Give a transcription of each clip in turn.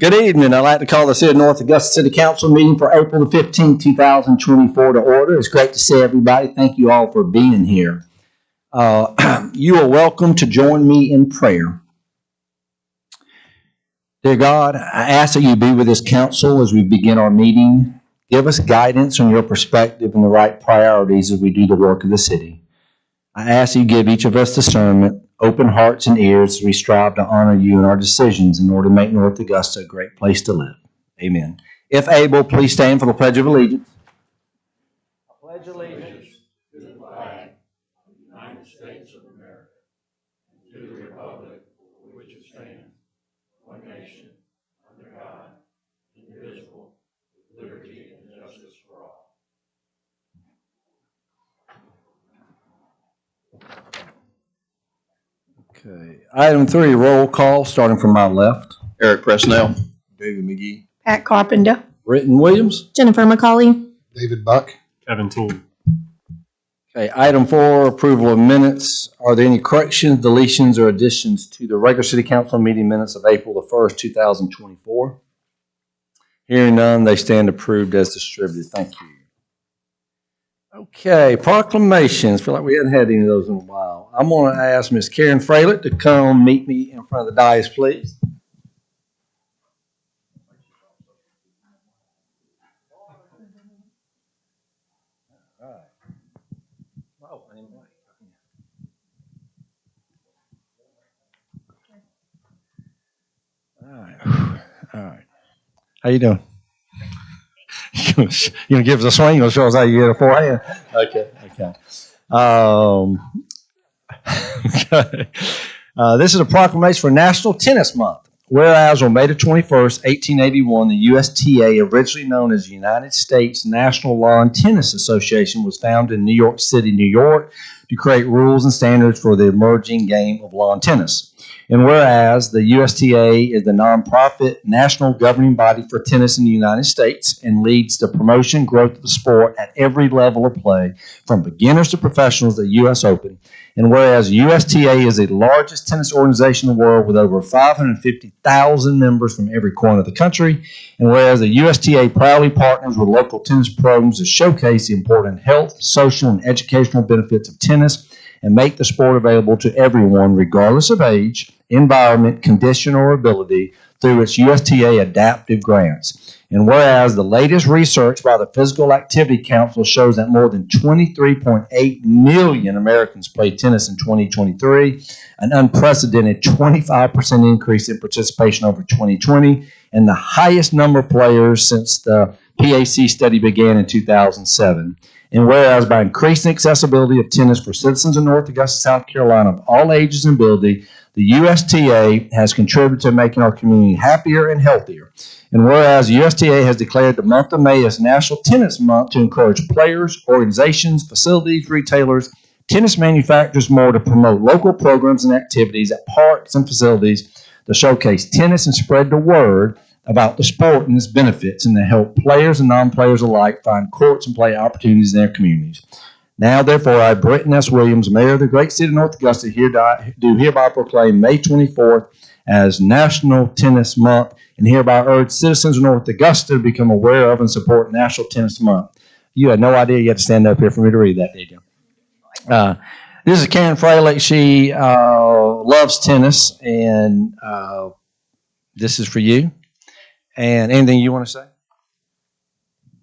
Good evening. I'd like to call the City of North Augusta City Council meeting for April the 15th, 2024 to order. It's great to see everybody. Thank you all for being here. You are welcome to join me in prayer. Dear God, I ask that you be with this council as we begin our meeting. Give us guidance on your perspective and the right priorities as we do the work of the city. I ask that you give each of us discernment, open hearts and ears as we strive to honor you in our decisions in order to make North Augusta a great place to live. Amen. If able, please stand for the Pledge of Allegiance. I pledge allegiance to the flag of the United States of America, and to the republic for which it stands, one nation, under God, indivisible, with liberty and justice for all. Okay. Item 3, roll call, starting from my left. Eric Presnell. David McGee. Pat Carpenter. Britton Williams. Jennifer McCauley. David Buck. Kevin Team. Okay. Item 4, approval of minutes. Are there any corrections, deletions, or additions to the regular City Council meeting minutes of April the 1st, 2024? Hearing none, they stand approved as distributed. Thank you. Okay, proclamations. Feel like we hadn't had any of those in a while. I'm going to ask Ms. Karen Fralick to come meet me in front of the dais, please. All right. How you doing? You gonna give us a swing? You gonna show us how you get a forehand? Okay. This is a proclamation for National Tennis Month. Whereas on May the 21st, 1881, the USTA, originally known as the United States National Lawn Tennis Association, was founded in New York City, New York, to create rules and standards for the emerging game of lawn tennis. And whereas the USTA is the nonprofit national governing body for tennis in the United States and leads the promotion growth of the sport at every level of play, from beginners to professionals at the U.S. Open. And whereas USTA is the largest tennis organization in the world with over 550,000 members from every corner of the country. And whereas the USTA proudly partners with local tennis programs to showcase the important health, social, and educational benefits of tennis and make the sport available to everyone, regardless of age, environment, condition, or ability, through its USTA adaptive grants. And whereas the latest research by the Physical Activity Council shows that more than 23.8 million Americans played tennis in 2023, an unprecedented 25% increase in participation over 2020, and the highest number of players since the PAC study began in 2007. And whereas by increasing accessibility of tennis for citizens in North Augusta, South Carolina of all ages and ability, the USTA has contributed to making our community happier and healthier. And whereas USTA has declared the month of May as National Tennis Month to encourage players, organizations, facilities, retailers, tennis manufacturers more to promote local programs and activities at parks and facilities to showcase tennis and spread the word about the sport and its benefits, and to help players and non-players alike find courts and play opportunities in their communities. Now, therefore, I, Britton S. Williams, Mayor of the great city of North Augusta, do hereby proclaim May 24th as National Tennis Month, and hereby urge citizens of North Augusta to become aware of and support National Tennis Month. You had no idea you had to stand up here for me to read that, did you? This is Karen Fralick. She loves tennis, and this is for you. And anything you want to say?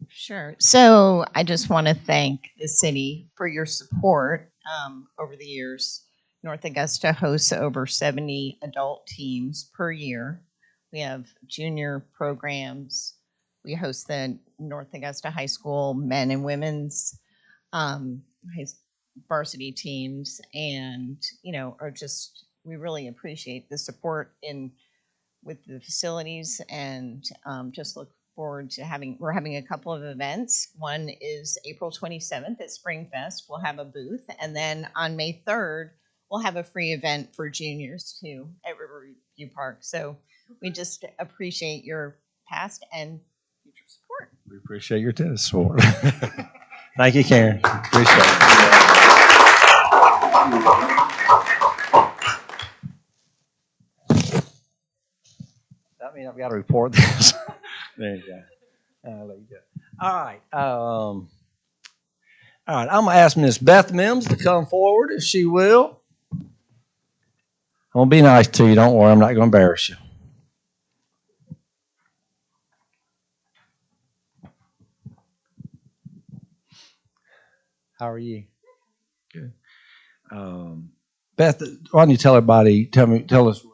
Sure. So I just want to thank the city for your support over the years. North Augusta hosts over 70 adult teams per year. We have junior programs. We host the North Augusta High School men and women's varsity teams, and we really appreciate the support with the facilities, and just look forward to we're having a couple of events. One is April 27th at Spring Fest. We'll have a booth, and then on May 3rd, we'll have a free event for juniors too at Riverview Park. So we just appreciate your past and future support. We appreciate your tennis support. Thank you, Karen. Appreciate it. That means I've got to report this. There you go. I'll let you go. All right. All right. I'm going to ask Miss Beth Mims to come forward if she will. I'm going to be nice to you. Don't worry. I'm not going to embarrass you. How are you? Good. Beth, why don't you tell everybody, tell us.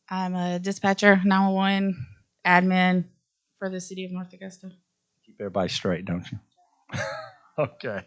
I'm a dispatcher, 911 admin for the city of North Augusta. Keep everybody straight, don't you? Okay.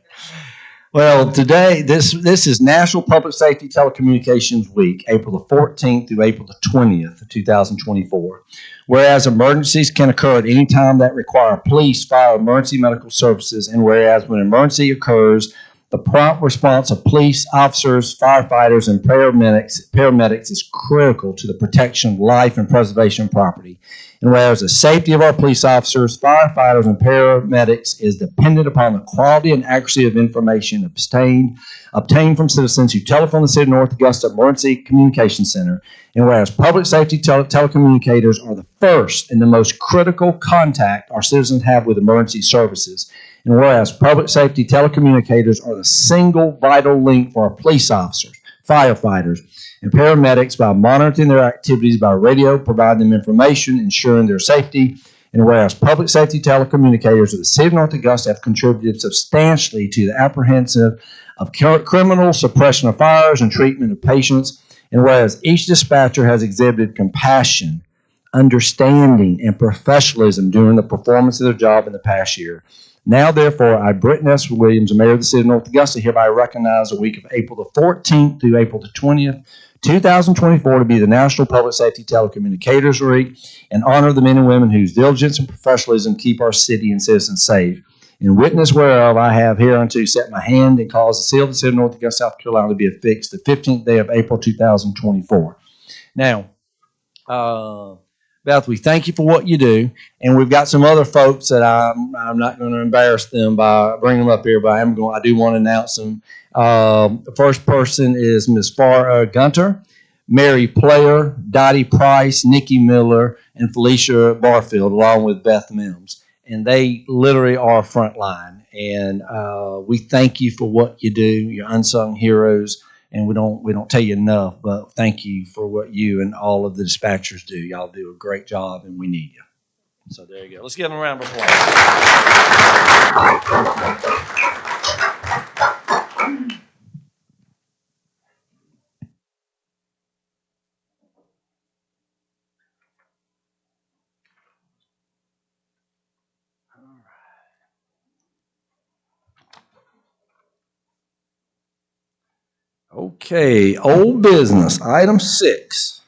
Well, today, this is National Public Safety Telecommunications Week, April the 14th through April the 20th of 2024. Whereas emergencies can occur at any time that require police, fire, emergency medical services, and whereas when an emergency occurs, the prompt response of police officers, firefighters, and paramedics is critical to the protection of life and preservation of property. And whereas the safety of our police officers, firefighters, and paramedics is dependent upon the quality and accuracy of information obtained from citizens who telephone the City of North Augusta Emergency Communication Center, and whereas public safety telecommunicators are the first and the most critical contact our citizens have with emergency services, and whereas public safety telecommunicators are the single vital link for our police officers, firefighters, and paramedics by monitoring their activities by radio, providing them information, ensuring their safety, and whereas public safety telecommunicators of the City of North Augusta have contributed substantially to the apprehension of criminal suppression of fires and treatment of patients, and whereas each dispatcher has exhibited compassion, understanding, and professionalism during the performance of their job in the past year. Now, therefore, I, Britton S. Williams, the Mayor of the City of North Augusta, hereby recognize the week of April the 14th through April the 20th, 2024 to be the National Public Safety Telecommunicators Week and honor the men and women whose diligence and professionalism keep our city and citizens safe. In witness whereof, I have hereunto set my hand and caused the seal of the City of North Augusta, South Carolina, to be affixed the 15th day of April 2024. Now, Beth, we thank you for what you do, and we've got some other folks that I'm not going to embarrass them by bringing them up here, but I do want to announce them. The first person is Ms. Farah Gunter, Mary Player, Dottie Price, Nikki Miller, and Felicia Barfield, along with Beth Mims. And they literally are frontline. And we thank you for what you do. You're unsung heroes. And we don't tell you enough, but thank you for what you and all of the dispatchers do. Y'all do a great job, and we need you. So there you go. Let's give them a round of applause. Okay, old business, item 6.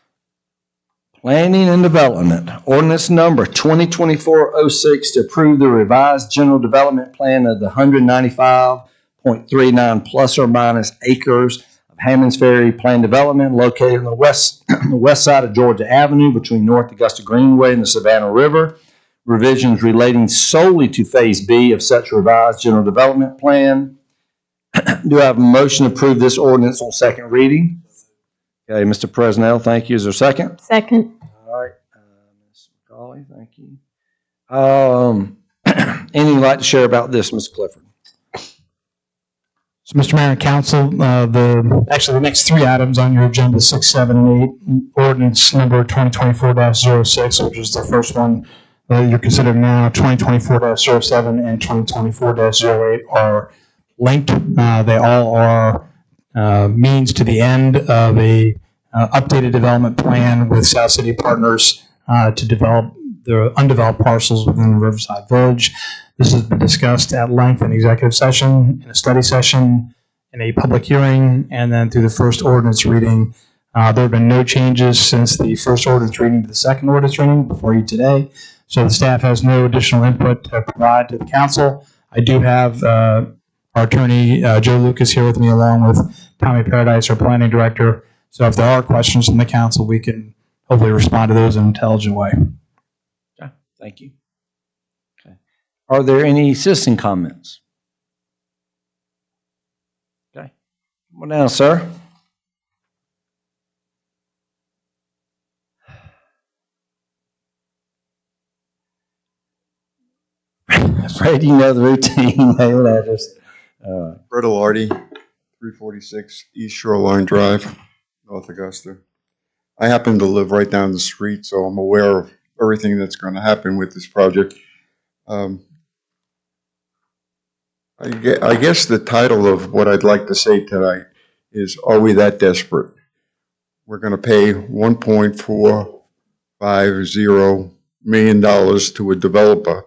Planning and Development, ordinance number 2024-06 to approve the revised general development plan of the 195.39 plus or minus acres of Hammond's Ferry Plan Development located on the west side of Georgia Avenue between North Augusta Greenway and the Savannah River. Revisions relating solely to Phase B of such revised general development plan. Do I have a motion to approve this ordinance on second reading? Okay, Mr. Presnell, thank you. Is there a second? Second. All right, Ms. McCauley, thank you. Anything you'd like to share about this, Mr. Clifford? So, Mr. Mayor and Council, the next 3 items on your agenda, 6, 7, and 8, ordinance number 2024-06, which is the first one that you're considering now, 2024-07, and 2024-08 are linked. They all are means to the end of a updated development plan with South City partners to develop the undeveloped parcels within the Riverside Village. This has been discussed at length in executive session, in a study session, in a public hearing, and then through the first ordinance reading. There have been no changes since the first ordinance reading to the second ordinance reading before you today. So the staff has no additional input to provide to the council. I do have our attorney, Joe Lucas, here with me, along with Tommy Paradise, our planning director. So if there are questions from the council, we can hopefully respond to those in an intelligent way. Okay, thank you. Okay. Are there any citizen comments? Okay. Come on down, sir. Fred, you know the routine, name and address. Fred Alardi, 346 East Shoreline Drive, North Augusta. I happen to live right down the street, so I'm aware of everything that's going to happen with this project. I guess the title of what I'd like to say tonight is, are we that desperate? We're going to pay $1.450 million to a developer,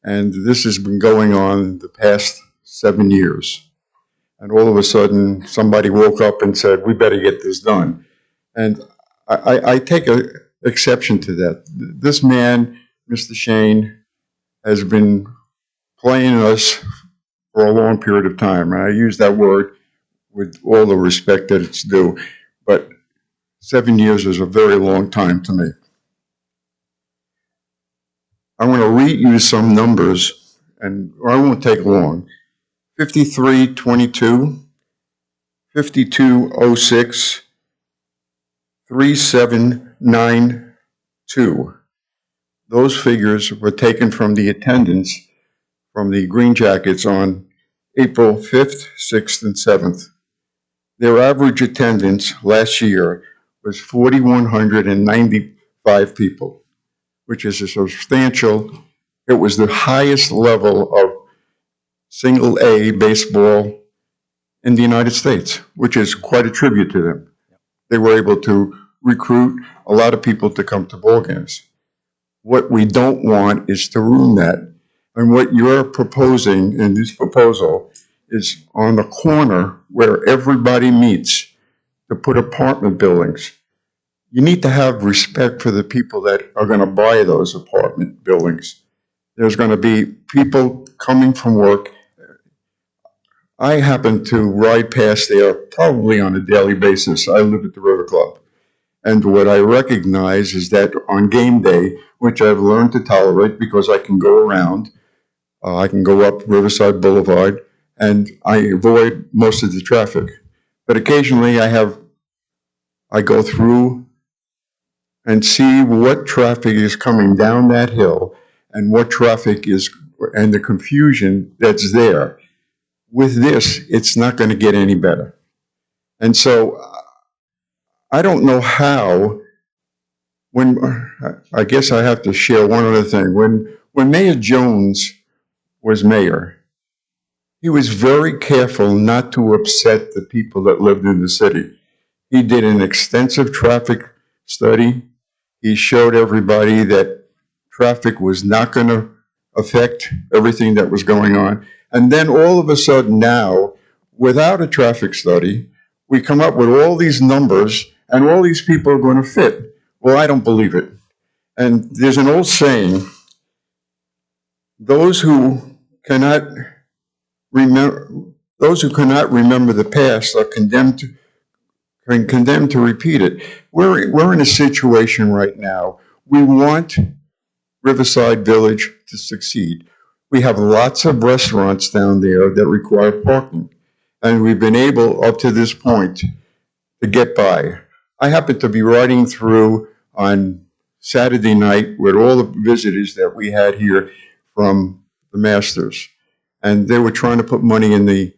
and this has been going on the past 7 years. And all of a sudden, somebody woke up and said, we better get this done. And I take exception to that. This man, Mr. Shane, has been playing us for a long period of time. And I use that word with all the respect that it's due. But 7 years is a very long time to me. I want to read you some numbers, and I won't take long. 5322, 5206, 3792. Those figures were taken from the attendance from the Green Jackets on April 5th, 6th, and 7th. Their average attendance last year was 4,195 people, which is a substantial, it was the highest level of single A baseball in the United States, which is quite a tribute to them. They were able to recruit a lot of people to come to ball games. What we don't want is to ruin that. And what you're proposing in this proposal is on the corner where everybody meets to put apartment buildings. You need to have respect for the people that are going to buy those apartment buildings. There's going to be people coming from work. I happen to ride past there probably on a daily basis. I live at the River Club. And what I recognize is that on game day, which I've learned to tolerate because I can go around, I can go up Riverside Boulevard, and I avoid most of the traffic. But occasionally I go through and see what traffic is coming down that hill and what traffic is, and the confusion that's there. With this, it's not going to get any better. And so I don't know how, I guess I have to share one other thing. When Mayor Jones was mayor, he was very careful not to upset the people that lived in the city. He did an extensive traffic study. He showed everybody that traffic was not going to affect everything that was going on. And then all of a sudden now, without a traffic study, we come up with all these numbers and all these people are going to fit. Well, I don't believe it. And there's an old saying, those who cannot remember the past are condemned to repeat it. We're in a situation right now. We want Riverside Village to succeed. We have lots of restaurants down there that require parking, and we've been able up to this point to get by. I happened to be riding through on Saturday night with all the visitors that we had here from the Masters, and they were trying to put money in the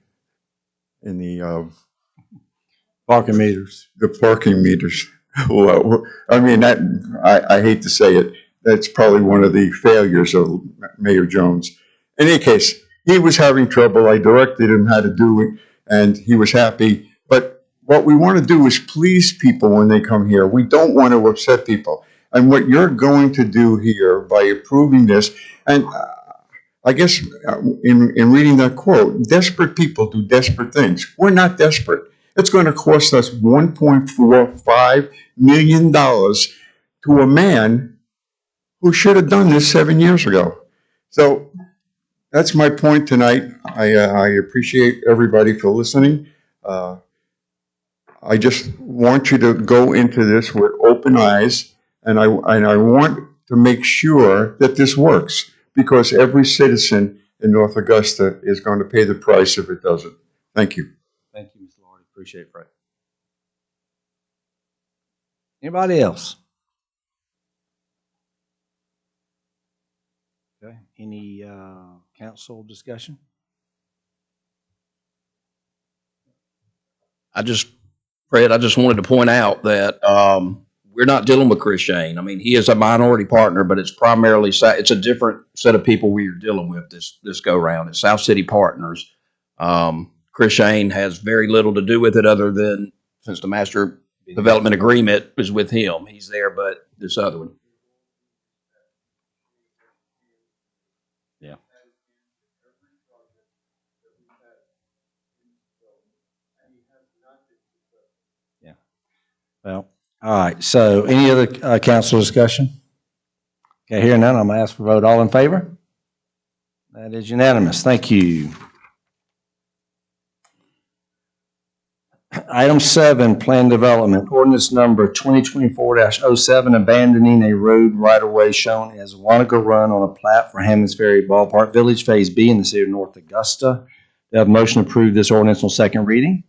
Parking meters. the parking meters. Well, I mean, I hate to say it, that's probably one of the failures of Mayor Jones. In any case, he was having trouble. I directed him how to do it, and he was happy. But what we want to do is please people when they come here. We don't want to upset people. And what you're going to do here by approving this, and I guess in reading that quote, desperate people do desperate things. We're not desperate. It's going to cost us $1.45 million to a man who should have done this 7 years ago. So that's my point tonight. I appreciate everybody for listening. I just want you to go into this with open eyes, and I want to make sure that this works, because every citizen in North Augusta is going to pay the price if it doesn't. Thank you. Thank you, Mr. Lord. Appreciate it, Fred. Anybody else? Okay. Any Council discussion? Fred, I just wanted to point out that we're not dealing with Chris Shane. I mean, he is a minority partner, but it's primarily, it's a different set of people we're dealing with this go round. It's South City Partners. Chris Shane has very little to do with it other than since the master development agreement is with him. He's there, but this other one. Yeah. Yeah. Well, all right. So any other council discussion? Okay, hearing none, I'm going to ask for a vote. All in favor? That is unanimous. Thank you. Item 7, plan development, ordinance number 2024-07, abandoning a road right-of-way shown as Wanaka Run on a plat for Hammond's Ferry Ballpark Village Phase B in the city of North Augusta. Do I have a motion to approve this ordinance on second reading?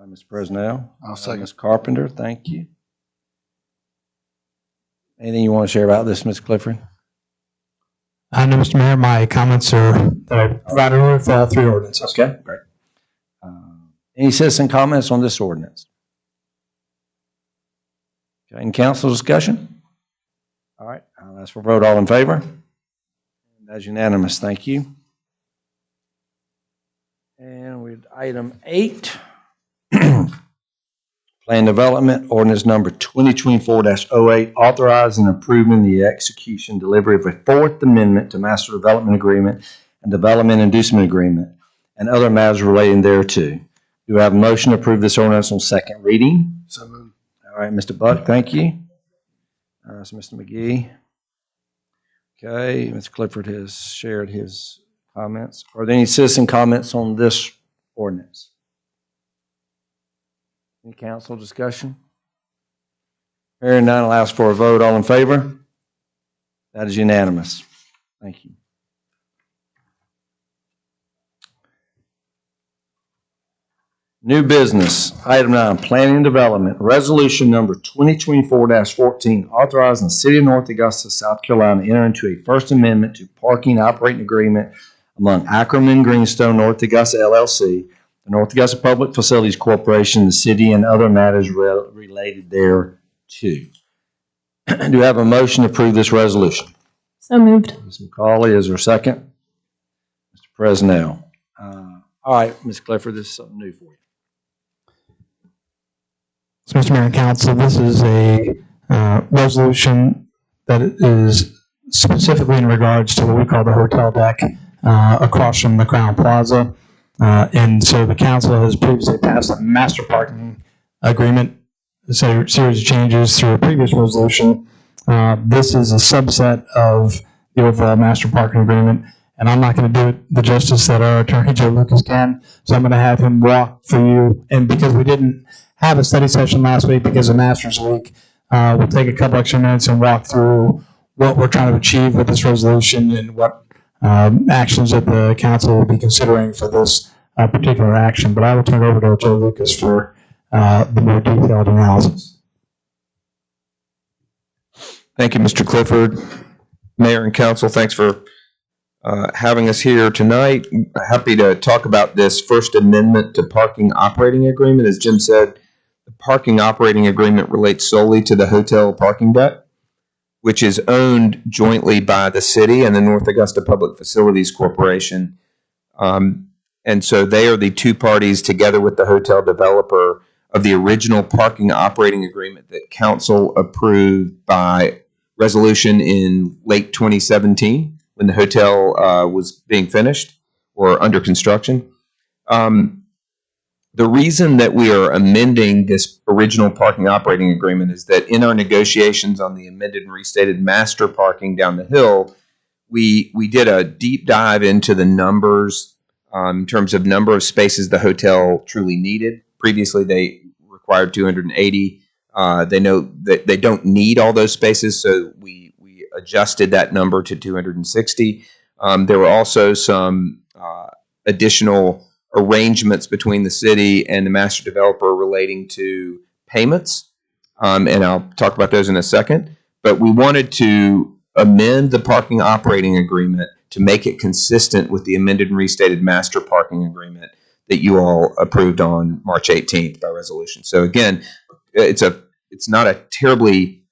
Ms. Presnell. I'll second. Ms. Carpenter, thank you. Anything you want to share about this, Ms. Clifford? No, Mr. Mayor, my comments are that I provided with 3 ordinances. Okay, great. Any citizen comments on this ordinance? Okay, any council discussion? All right, I'll ask for a vote. All in favor? That's unanimous. Thank you. And with item 8, plan development, ordinance number 2024-08, authorizing and approving the execution delivery of a 4th amendment to master development agreement and development inducement agreement and other matters relating thereto. Do I have a motion to approve this ordinance on second reading? So moved. All right, Mr. Buck, thank you. So Mr. McGee. Okay, Mr. Clifford has shared his comments. Are there any citizen comments on this ordinance? Any council discussion? Hearing none, I'll ask for a vote. All in favor? That is unanimous. Thank you. New business, item 9, planning and development, resolution number 2024-14, authorizing the city of North Augusta, South Carolina, to enter into a first amendment to parking operating agreement among Ackerman Greenstone North Augusta LLC, the North Augusta Public Facilities Corporation, the city, and other matters related thereto. Do we have a motion to approve this resolution? So moved. Ms. McCauley, is there a second? Mr. Presnell. All right, Ms. Clifford, this is something new for you. So, Mr. Mayor and Council, this is a resolution that is specifically in regards to what we call the hotel deck across from the Crown Plaza. And so the council has previously passed a master parking agreement, a series of changes through a previous resolution. This is a subset of the overall master parking agreement, and I'm not going to do it the justice that our attorney, Joe Lucas, can. So I'm going to have him walk for you. And because we didn't have a study session last week because of Masters Week, we'll take a couple extra minutes and walk through what we're trying to achieve with this resolution and what actions that the council will be considering for this particular action. But I will turn it over to Joe Lucas for the more detailed analysis. Thank you, Mr. Clifford. Mayor and council, thanks for having us here tonight. Happy to talk about this First Amendment to Parking Operating Agreement. As Jim said, the parking operating agreement relates solely to the hotel parking deck, which is owned jointly by the city and the North Augusta Public Facilities Corporation. And so they are the two parties, together with the hotel developer, of the original parking operating agreement that council approved by resolution in late 2017 when the hotel was being finished or under construction. The reason that we are amending this original parking operating agreement is that in our negotiations on the amended and restated master parking down the hill, we did a deep dive into the numbers in terms of number of spaces the hotel truly needed. Previously, they required 280. They know that they don't need all those spaces, so we adjusted that number to 260. There were also some additional arrangements between the city and the master developer relating to payments, and I'll talk about those in a second. But we wanted to amend the parking operating agreement to make it consistent with the amended and restated master parking agreement that you all approved on March 18th by resolution. So again, it's not a terribly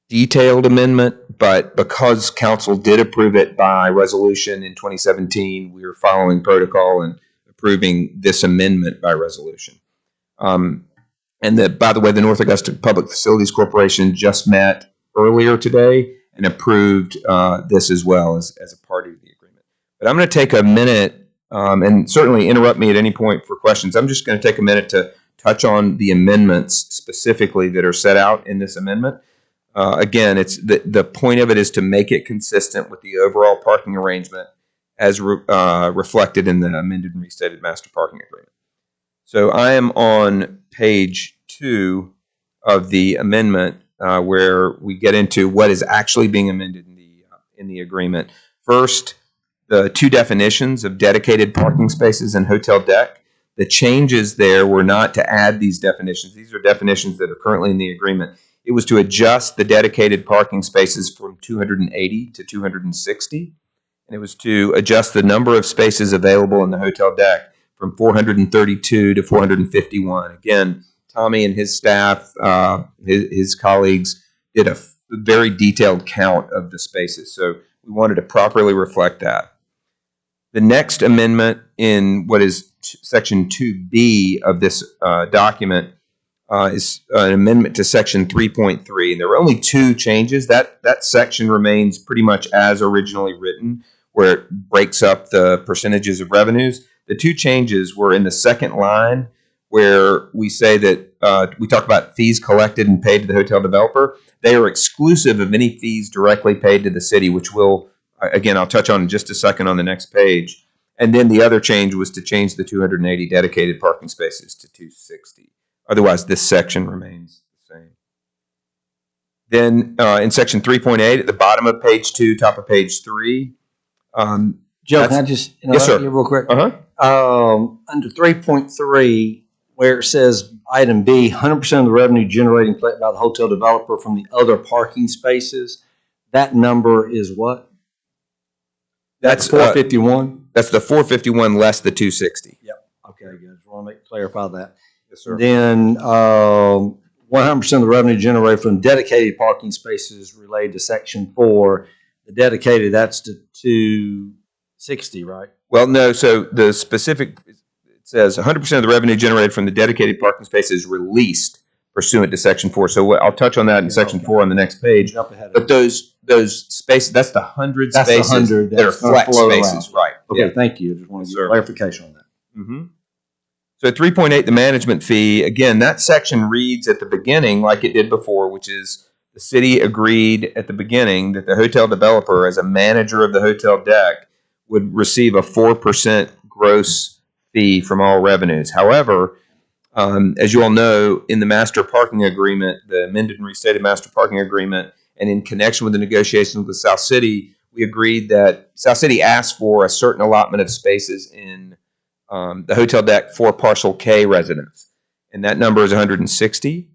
detailed amendment, but because council did approve it by resolution in 2017, we are following protocol and approving this amendment by resolution. And that, by the way, the North Augusta Public Facilities Corporation just met earlier today and approved this as well as a party to the agreement. But I'm going to take a minute, and certainly interrupt me at any point for questions. I'm just going to take a minute to touch on the amendments specifically that are set out in this amendment. Again, it's the point of it is to make it consistent with the overall parking arrangement as reflected in the amended and restated master parking agreement. So I am on page 2 of the amendment where we get into what is actually being amended in the agreement. First, the 2 definitions of dedicated parking spaces and hotel deck. The changes there were not to add these definitions. These are definitions that are currently in the agreement. It was to adjust the dedicated parking spaces from 280 to 260. And it was to adjust the number of spaces available in the hotel deck from 432 to 451. Again, Tommy and his staff, his colleagues, did a very detailed count of the spaces. So we wanted to properly reflect that. The next amendment in what is Section 2B of this document is an amendment to Section 3.3. And there were only 2 changes. That section remains pretty much as originally written, where it breaks up the percentages of revenues. The 2 changes were in the second line, where we say that we talk about fees collected and paid to the hotel developer. They are exclusive of any fees directly paid to the city, which will, again, I'll touch on in just a second on the next page. And then the other change was to change the 280 dedicated parking spaces to 260. Otherwise, this section remains the same. Then in Section 3.8, at the bottom of page 2, top of page 3. Joe, can I just interrupt you real quick? Under 3.3, where it says item B, 100% of the revenue generating collected by the hotel developer from the other parking spaces, that number is what? That's 451? That's the 451 less the 260. Yep. Okay, good. Just want to clarify that. Yes, sir. Then 100% of the revenue generated from dedicated parking spaces related to Section 4. The dedicated, that's to 260, right? Well, no. So the specific, it says 100% of the revenue generated from the dedicated parking spaces released pursuant to Section 4. So I'll touch on that in Section 4 on the next page. Jump ahead. But those spaces, that's the 100 That's the spaces 100 that are that's gonna flex flow spaces, around. right? Okay, Yeah. thank you. Just want to get clarification on that. Mm-hmm. So 3.8, the management fee, again, that section reads at the beginning like it did before, which is the city agreed at the beginning that the hotel developer, as a manager of the hotel deck, would receive a 4% gross fee from all revenues. However, as you all know, in the master parking agreement, the amended and restated master parking agreement, and in connection with the negotiations with South City, we agreed that South City asked for a certain allotment of spaces in the hotel deck for Parcel K residents, and that number is 160.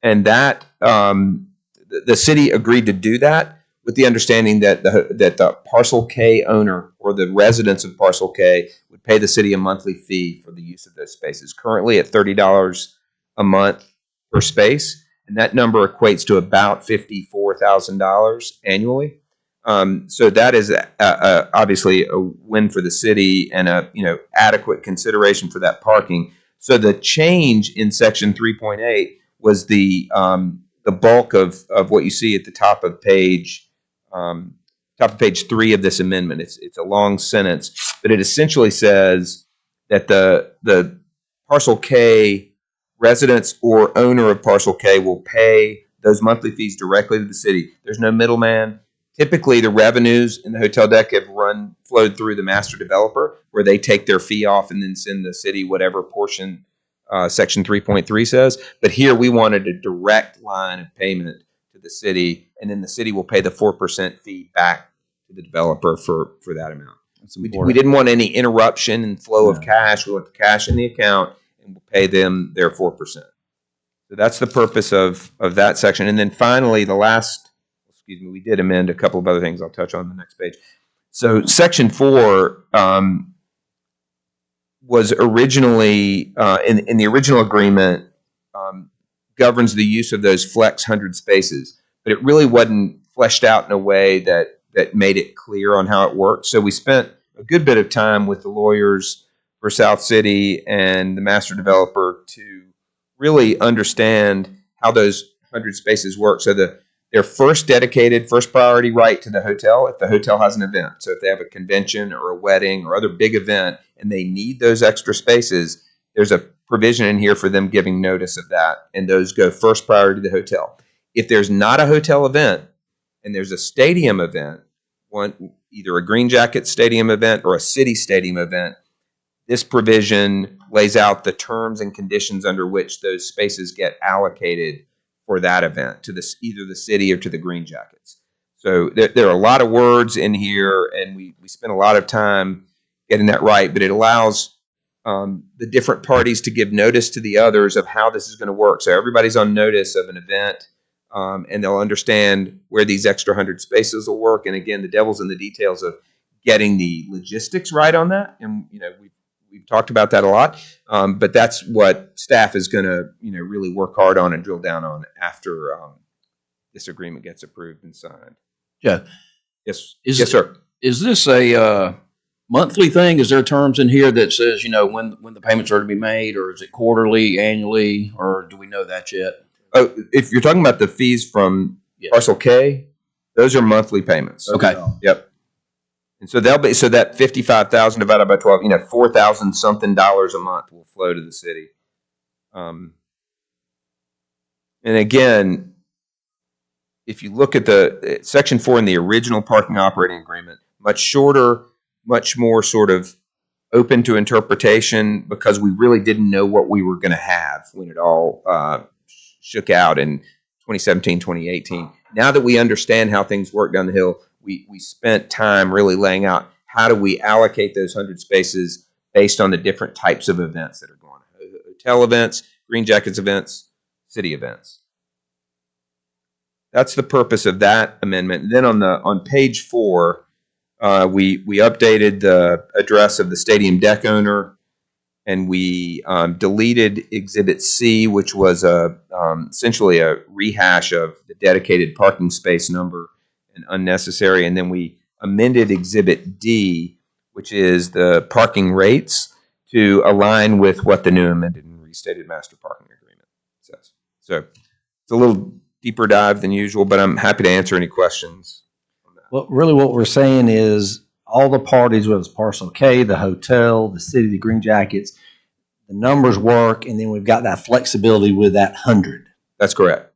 And that the city agreed to do that with the understanding that the Parcel K owner or the residents of Parcel K would pay the city a monthly fee for the use of those spaces. Currently at $30 a month per space, and that number equates to about $54,000 annually. So that is obviously a win for the city and a adequate consideration for that parking. So the change in Section 3.8 was the bulk of what you see at the top of page 3 of this amendment. It's a long sentence, but it essentially says that the Parcel K residents or owner of Parcel K will pay those monthly fees directly to the city. There's no middleman. Typically, the revenues in the hotel deck have flowed through the master developer, where they take their fee off and then send the city whatever portion Section 3.3 says. But here we wanted a direct line of payment to the city, and then the city will pay the 4% fee back to the developer for that amount. We didn't want any interruption in flow of cash. We want the cash in the account, and we'll pay them their 4%. So that's the purpose of that section. And then finally, the last, let's we did amend a couple of other things I'll touch on the next page. So Section 4 was originally, in the original agreement, governs the use of those flex 100 spaces, but it really wasn't fleshed out in a way that made it clear on how it worked. So we spent a good bit of time with the lawyers for South City and the master developer to really understand how those 100 spaces work. So their first priority right to the hotel if the hotel has an event. So if they have a convention or a wedding or other big event and they need those extra spaces, there's a provision in here for them giving notice of that, and those go first priority to the hotel. If there's not a hotel event and there's a stadium event, either a Green Jacket stadium event or a city stadium event, this provision lays out the terms and conditions under which those spaces get allocated for that event to either the city or to the Green Jackets. So there are a lot of words in here, and we spent a lot of time getting that right, but it allows the different parties to give notice to the others of how this is going to work. So everybody's on notice of an event, and they'll understand where these extra 100 spaces will work. And again, the devil's in the details of getting the logistics right on that. And we've talked about that a lot, but that's what staff is going to really work hard on and drill down on after this agreement gets approved and signed. Joe, Yes, Is yes, it- sir. is this a monthly thing? Is there terms in here that says, when the payments are to be made, or is it quarterly, annually, or do we know that yet? Oh, if you're talking about the fees from Yeah. Parcel K, those are monthly payments. Okay. Yep. And so that 55,000 divided by 12, $4,000 something a month will flow to the city. And again, if you look at the Section 4 in the original parking operating agreement, much shorter, much more sort of open to interpretation, because we really didn't know what we were going to have when it all shook out in 2017, 2018. Now that we understand how things work down the hill, we spent time really laying out how do we allocate those 100 spaces based on the different types of events that are going on. Hotel events, Green Jackets events, city events. That's the purpose of that amendment. And then on page 4, we updated the address of the stadium deck owner, and we deleted Exhibit C, which was essentially a rehash of the dedicated parking space number and unnecessary. And then we amended Exhibit D, which is the parking rates, to align with what the new amended and restated master parking agreement says. So it's a little deeper dive than usual, but I'm happy to answer any questions on that. Well, really what we're saying is all the parties, whether it's Parcel K, the hotel, the city, the Green Jackets, the numbers work, and then we've got that flexibility with that 100. That's correct.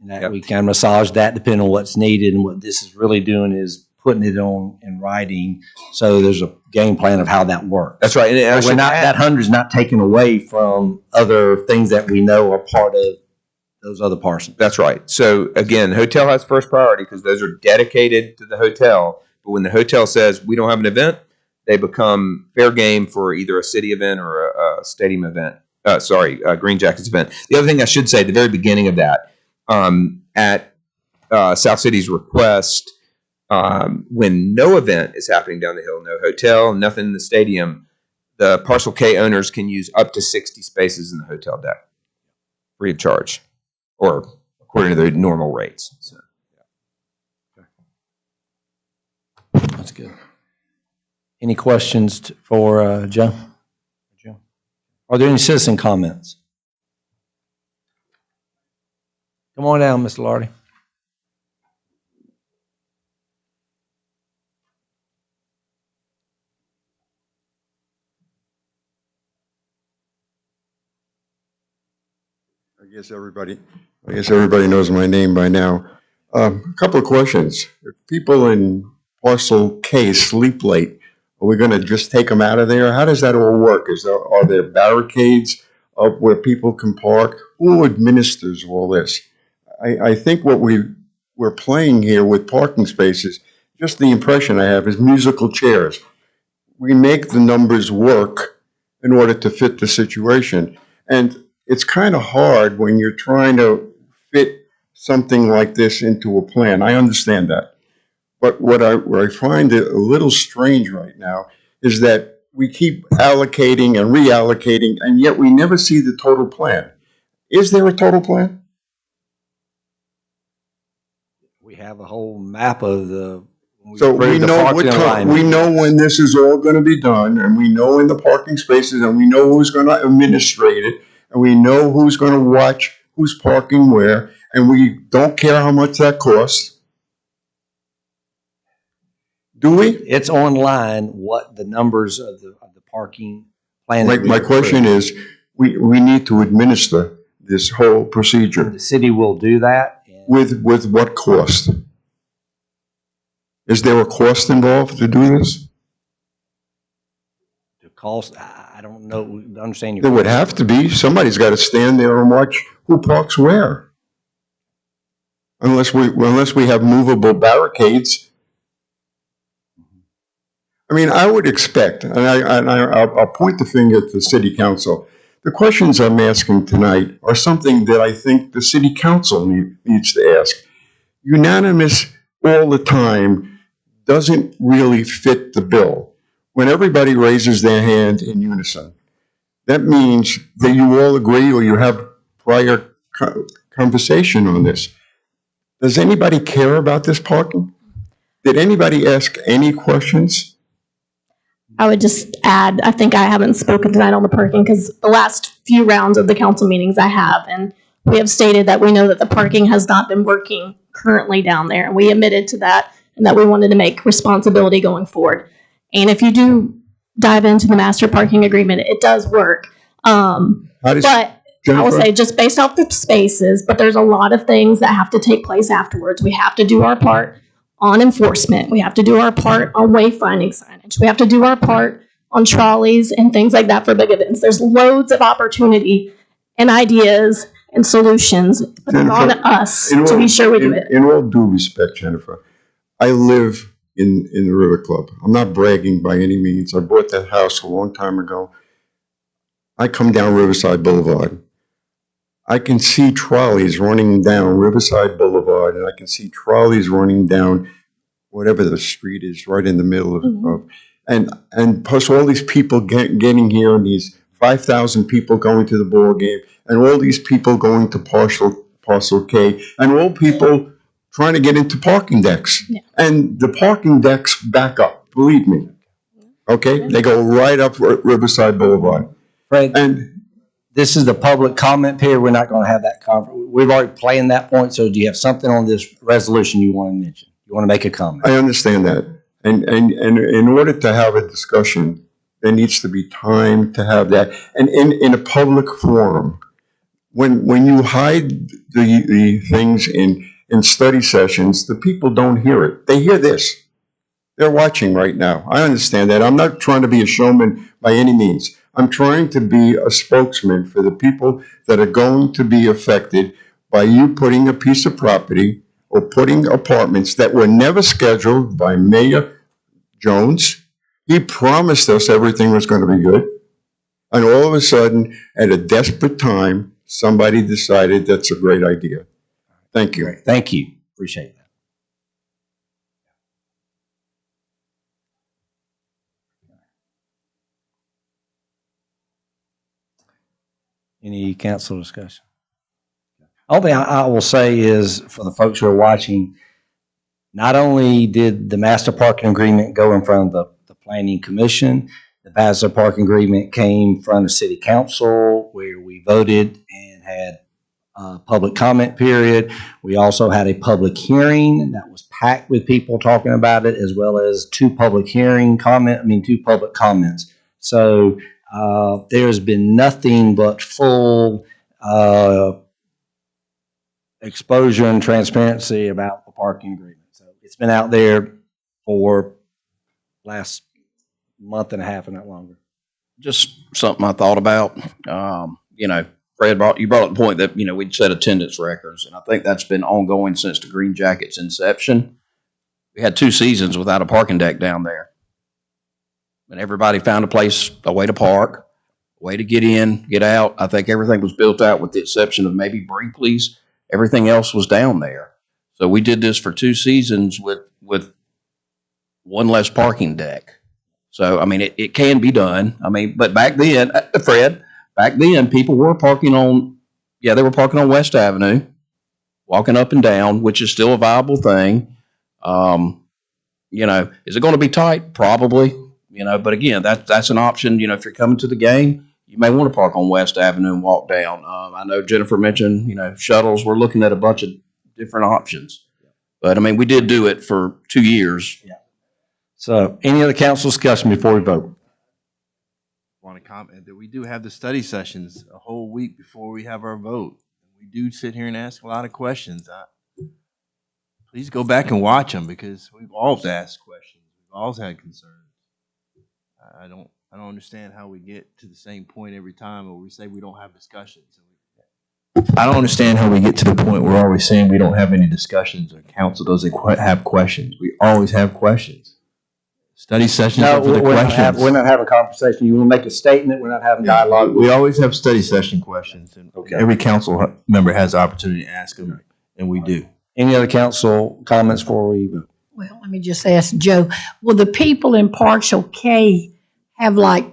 And that Yep. we can massage that depending on what's needed, and what this is really doing is putting it on in writing. So there's a game plan of how that works. That's right. And I We're should not, add- that 100 is not taken away from other things that we know are part of those other parcels. That's right. So again, the hotel has first priority because those are dedicated to the hotel. But when the hotel says we don't have an event, they become fair game for either a city event or a stadium event. A Green Jackets event. The other thing I should say at the very beginning of that, at South City's request, when no event is happening down the hill, no hotel, nothing in the stadium, the Parcel K owners can use up to 60 spaces in the hotel deck, free of charge, or according to the normal rates. So, That's good. Any questions for Joe? Are there any citizen comments? Come on down, Mr. Lardy. I guess everybody knows my name by now. A couple of questions. If people in Parcel K sleep late, are we going to just take them out of there? How does that all work? Are there barricades up where people can park? Who administers all this? I think what we're playing here with parking spaces, just the impression I have, is musical chairs. We make the numbers work in order to fit the situation. And it's kind of hard when you're trying to fit something like this into a plan. I understand that. But what I find it a little strange right now is that we keep allocating and reallocating, and yet we never see the total plan. Is there a total plan? We have a whole map of the. So we know we know when this is all going to be done, and we know in the parking spaces, and we know who's going to administrate it, and we know who's going to watch who's parking where, and we don't care how much that costs. Do we? It's online what the numbers of the parking plan. My question is, we need to administer this whole procedure. The city will do that. With what cost? Is there a cost involved to do this? The cost, I don't know, understand your. There would have to be. Somebody's got to stand there and watch who parks where. Unless we have movable barricades. I mean, I would expect, and I'll point the finger at the city council. The questions I'm asking tonight are something that I think the city council needs to ask. Unanimous all the time doesn't really fit the bill. When everybody raises their hand in unison, that means that you all agree or you have prior conversation on this. Does anybody care about this parking? Did anybody ask any questions? I would just add, I think I haven't spoken tonight on the parking because the last few rounds of the council meetings I have, and we have stated that we know that the parking has not been working currently down there, and we admitted to that, and that we wanted to make responsibility going forward. And if you do dive into the master parking agreement, it does work. But I will say, just based off the spaces, but there's a lot of things that have to take place afterwards. We have to do our part on enforcement. We have to do our part on wayfinding signage. We have to do our part on trolleys and things like that for big events. There's loads of opportunity and ideas and solutions, but it's on us to be sure we do it. In all due respect, Jennifer, I live in the River Club. I'm not bragging by any means. I bought that house a long time ago. I come down Riverside Boulevard. I can see trolleys running down Riverside Boulevard, and I can see trolleys running down whatever the street is right in the middle of and plus all these people getting here, and these 5,000 people going to the ball game, and all these people going to Parcel K, and all people trying to get into parking decks. Yeah. And the parking decks back up, believe me. Okay? They go right up Riverside Boulevard. Frank, and this is the public comment period. We're not going to have that conference. We've already played that point. So do you have something on this resolution you want to mention? You want to make a comment? I understand that. And in order to have a discussion, there needs to be time to have that. And in a public forum, when you hide the things in study sessions, the people don't hear it. They hear this. They're watching right now. I understand that. I'm not trying to be a showman by any means. I'm trying to be a spokesman for the people that are going to be affected by you putting a piece of property or putting apartments that were never scheduled by Mayor Jones. He promised us everything was going to be good. And all of a sudden, at a desperate time, somebody decided that's a great idea. Thank you. Great. Thank you. Appreciate that. Any council discussion? All thing I will say is, for the folks who are watching, not only did the master parking agreement go in front of the planning commission, the master parking agreement came in front of city council where we voted and had a public comment period. We also had a public hearing that was packed with people talking about it, as well as two public comments. So there's been nothing but full exposure and transparency about the parking agreement. So it's been out there for last month and a half and not longer. Just something I thought about. Fred you brought up the point that, we'd set attendance records, and I think that's been ongoing since the Green Jackets inception. We had 2 seasons without a parking deck down there. And everybody found a way to park, a way to get in, get out. I think everything was built out with the exception of maybe Brinkley's Everything else was down there. So we did this for 2 seasons with one less parking deck. So, I mean, it can be done. I mean, but back then, back then people were parking on, they were parking on West Avenue, walking up and down, which is still a viable thing. Is it going to be tight? Probably, but again, that's an option. If you're coming to the game, you may want to park on West Avenue and walk down. I know Jennifer mentioned, shuttles. We're looking at a bunch of different options. But I mean, we did do it for 2 years. Yeah. So any other council discussion before we vote? I want to comment that we do have the study sessions a whole week before we have our vote. We do sit here and ask a lot of questions. Please go back and watch them because we've always asked questions. We've always had concerns. I don't understand how we get to the same point every time where we say we don't have discussions. I don't understand how we get to the point where we're always saying we don't have any discussions or council doesn't have questions. We always have questions. Study sessions are for the questions. We're not having a conversation. You want to make a statement? We're not having dialogue. We always have study session questions. And every council member has the opportunity to ask them, and we do. Any other council comments before we vote? Well, let me just ask Joe, will the people in Partial K have like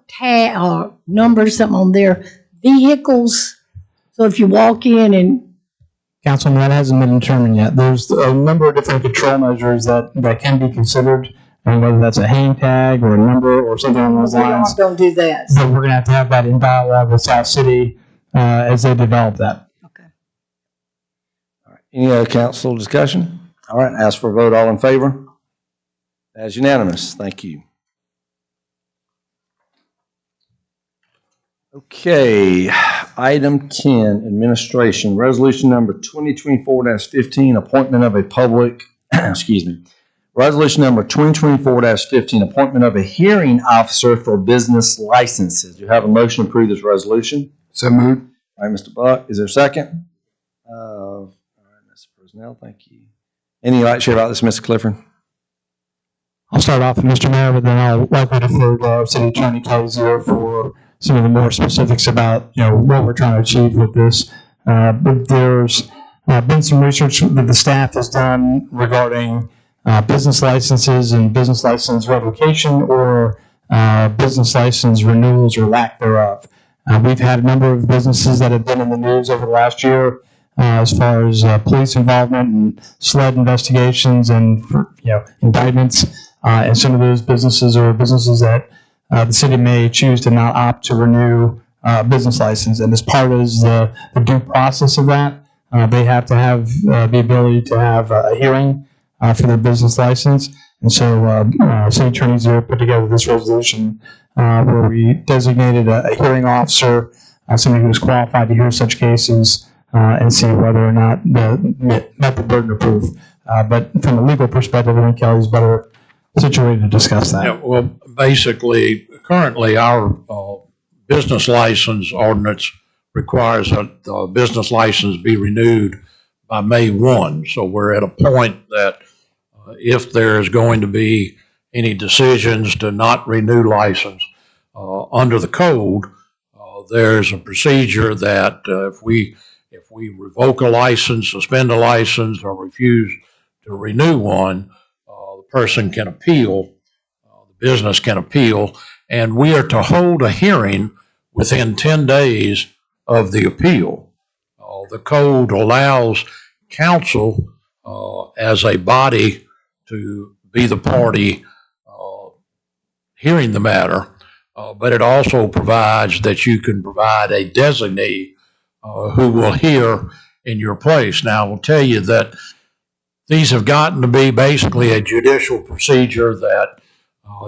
tag or numbers, something on their vehicles? So if you walk in and Councilman, that hasn't been determined yet. There's a number of different control measures that can be considered, and whether that's a hang tag or a number or something along those lines. don't do that. But we're going to have that in dialogue with South City as they develop that. Okay. All right. Any other council discussion? All right, ask for a vote. All in favor? That's unanimous. Thank you. Okay, item 10, administration, resolution number 2024-15, appointment of a public, resolution number 2024-15, appointment of a hearing officer for business licenses. Do you have a motion to approve this resolution? So moved. All right, Mr. Buck, is there a second? All right, Mr. Personnel, thank you. Anything you'd like to share about this, Mr. Clifford? I'll start off with Mr. Mayor, but then I'll likely defer to our City Attorney Kelly Zier for some of the more specifics about what we're trying to achieve with this. But there's been some research that the staff has done regarding business licenses and business license revocation or business license renewals or lack thereof. We've had a number of businesses that have been in the news over the last year as far as police involvement and SLED investigations and indictments. And some of those businesses are businesses that the city may choose to not opt to renew business license. And as part of the due process of that, they have to have the ability to have a hearing for their business license. And so City Attorney Zier put together this resolution where we designated a hearing officer, somebody who was qualified to hear such cases and see whether or not they met the burden of proof. But from a legal perspective, I think Kelly's better situated to discuss that. Yeah, well, basically, currently our business license ordinance requires that the business license be renewed by May 1. So we're at a point that if there's going to be any decisions to not renew license under the code, there's a procedure that if we revoke a license, suspend a license, or refuse to renew one, the person can appeal, the business can appeal, and we are to hold a hearing within 10 days of the appeal. The code allows council as a body to be the party hearing the matter, but it also provides that you can provide a designee who will hear in your place. Now, I will tell you that these have gotten to be basically a judicial procedure that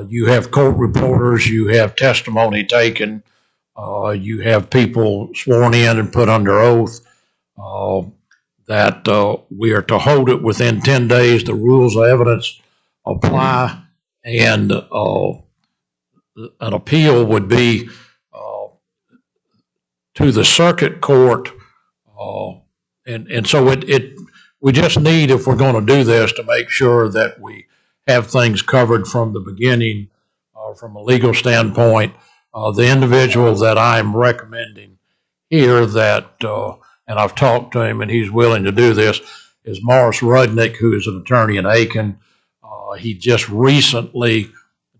you have court reporters, you have testimony taken, you have people sworn in and put under oath, that we are to hold it within 10 days. The rules of evidence apply, and an appeal would be to the circuit court. And so we just need, if we're going to do this, to make sure that we have things covered from the beginning from a legal standpoint. The individual that I'm recommending here that and I've talked to him and he's willing to do this, is Morris Rudnick, who is an attorney in Aiken. He just recently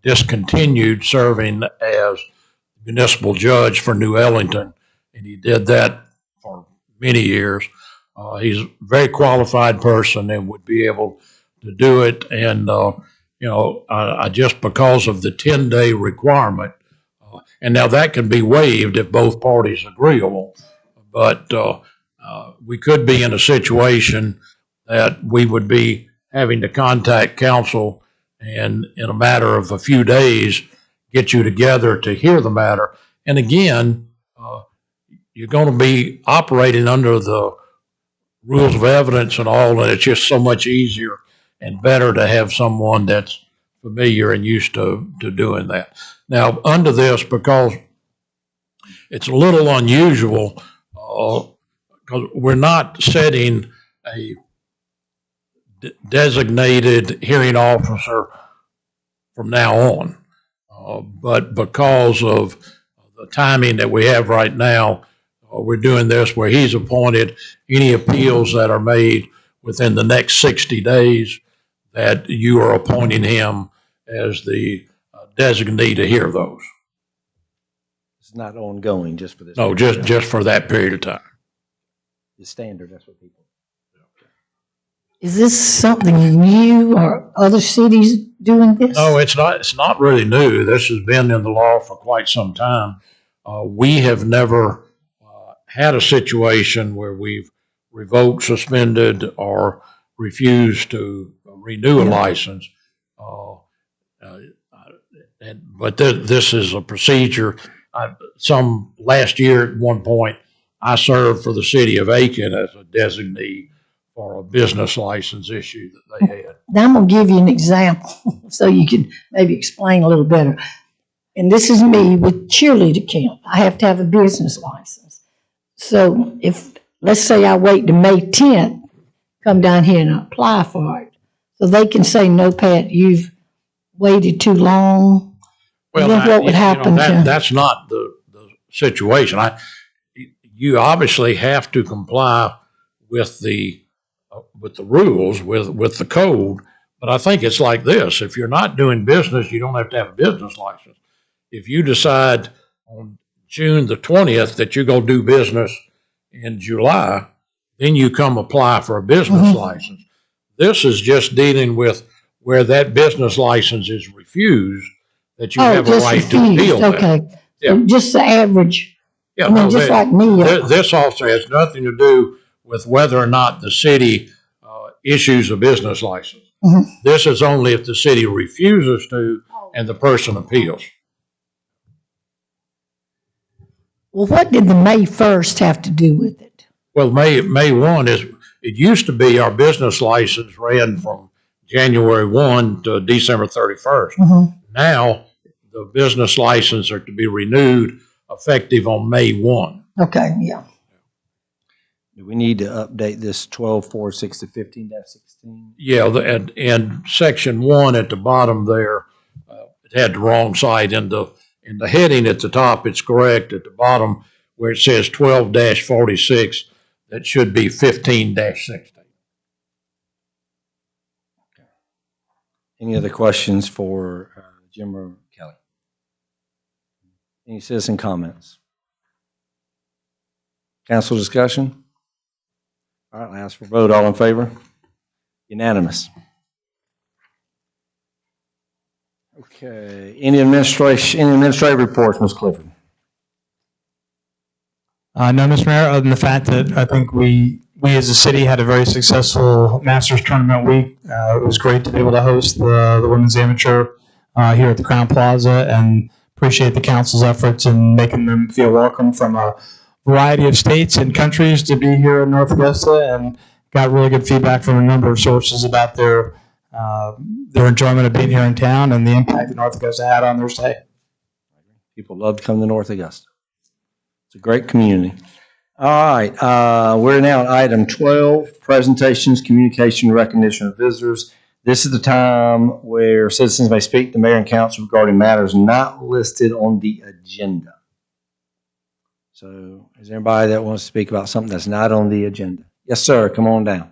discontinued serving as municipal judge for New Ellington, and he did that for many years. He's a very qualified person and would be able to do it. And, I just because of the 10-day requirement, and now that can be waived if both parties agreeable, but we could be in a situation that we would be having to contact council and in a matter of a few days, get you together to hear the matter. And again, you're going to be operating under the rules of evidence and all, and it's just so much easier and better to have someone that's familiar and used to doing that. Now, under this, because it's a little unusual, because we're not setting a designated hearing officer from now on. But because of the timing that we have right now, we're doing this where he's appointed. Any appeals that are made within the next 60 days, that you are appointing him as the designee to hear those. It's not ongoing, just for this. No, just for that period of time. The standard, that's what people. Is this something new or other cities doing this? No, it's not. It's not really new. This has been in the law for quite some time. We have never had a situation where we've revoked, suspended, or refused to renew a license. But this is a procedure. Last year at one point, I served for the city of Aiken as a designee for a business license issue that they had. Now I'm going to give you an example so you can maybe explain a little better. And this is me with cheerleader camp. I have to have a business license. So if, let's say I wait to May 10th, come down here and apply for it. So they can say, no, Pat, you've waited too long. Well, what would happen that's not the situation. You obviously have to comply with the rules, with the code. But I think it's like this. If you're not doing business, you don't have to have a business license. If you decide on June the 20th that you're going to do business in July, then you come apply for a business license. This is just dealing with where that business license is refused, that you have a right to appeal that. Okay. Yeah. So just the average. Yeah, I mean, just like me. This also has nothing to do with whether or not the city issues a business license. This is only if the city refuses to and the person appeals. Well, what did the May 1st have to do with it? Well, May 1 it used to be our business license ran from January 1 to December 31st. Now, the business license are to be renewed effective on May 1. Okay, yeah. Do we need to update this 12.46 to 15-16? Yeah, and section 1 at the bottom there, it had the wrong side in the heading at the top. It's correct at the bottom where it says 12-46. That should be 15-16. Any other questions for Jim or Kelly? Any citizen comments? Council discussion? All right, I'll ask for a vote. All in favor? Unanimous. Okay. Any administrative reports, Ms. Clifford? No, Mr. Mayor, other than the fact that I think we as a city had a very successful Masters Tournament week. It was great to be able to host the women's amateur here at the Crown Plaza, and appreciate the council's efforts in making them feel welcome from a variety of states and countries to be here in North Augusta, and got really good feedback from a number of sources about their enjoyment of being here in town and the impact that North Augusta had on their stay. People love to come to North Augusta. It's a great community. All right, we're now at item 12, presentations, communication, recognition of visitors. This is the time where citizens may speak to mayor and council regarding matters not listed on the agenda. So is there anybody that wants to speak about something that's not on the agenda? Yes, sir. Come on down.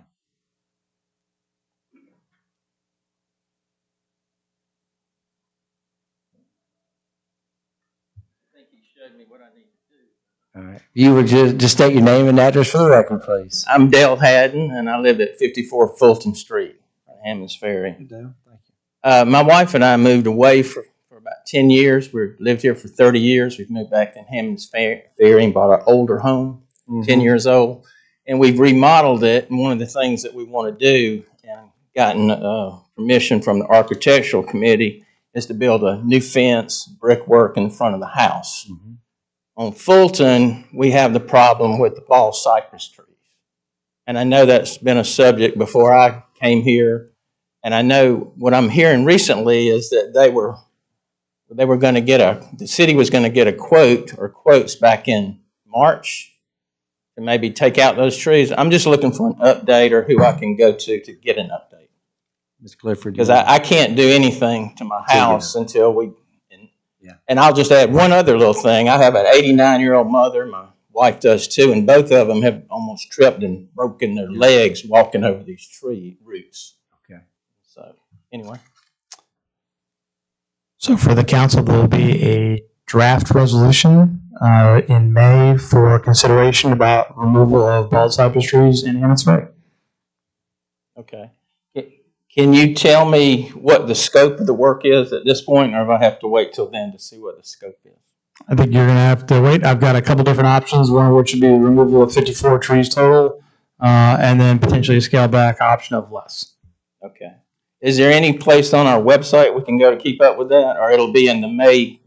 All right. You would just state your name and address for the record, please. I'm Dale Haddon, and I live at 54 Fulton Street, Hammond's Ferry. Dale, thank you. My wife and I moved away for about 10 years. We've lived here for 30 years. We've moved back to Hammond's Ferry and bought an older home, 10 years old. And we've remodeled it. And one of the things that we want to do, and gotten permission from the architectural committee, is to build a new fence, brickwork in the front of the house. On Fulton, we have the problem with the ball cypress trees. And I know that's been a subject before I came here. And I know what I'm hearing recently is that they were going to get the city was going to get a quote or quotes back in March to maybe take out those trees. I'm just looking for an update or who I can go to get an update. Ms. Clifford. Because I can't do anything to my house until we. And I'll just add one other little thing. I have an 89-year-old mother. My wife does too, and both of them have almost tripped and broken their legs walking over these tree roots. Okay. So anyway. So for the council, there will be a draft resolution in May for consideration about removal of bald cypress trees in Hammond's Ferry. Okay. Can you tell me what the scope of the work is at this point, or if I have to wait till then to see what the scope is? I think you're going to have to wait. I've got a couple different options, one of which would be removal of 54 trees total, and then potentially a scale back option of less. Okay. Is there any place on our website we can go to keep up with that, or it'll be in the May?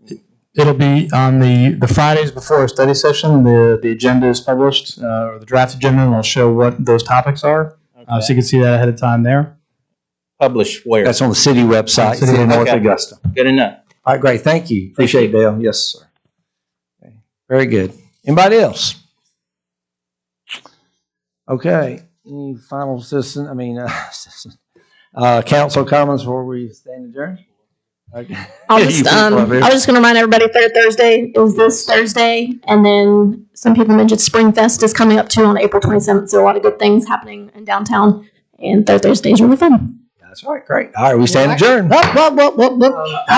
It'll be on the Fridays before a study session. The agenda is published, or the draft agenda, and it'll show what those topics are. Okay. So you can see that ahead of time there. Published where? That's on the city website, City of North Augusta. Good enough. All right, great. Thank you. Appreciate it, Dale. Yes, sir. Okay. Very good. Anybody else? Okay. Any final council comments before we stand adjourned? Okay. I was just going to remind everybody, Third Thursday is this Thursday, and then some people mentioned Spring Fest is coming up too on April 27th, so a lot of good things happening in downtown, and Third Thursday is really fun. That's right, great. All right, we stand adjourned. I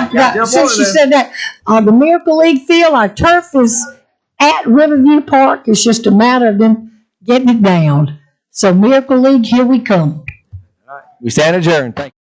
forgot, since you said that, the Miracle League field, our turf is at Riverview Park. It's just a matter of them getting it down. So Miracle League, here we come. We stand adjourned. Thank you.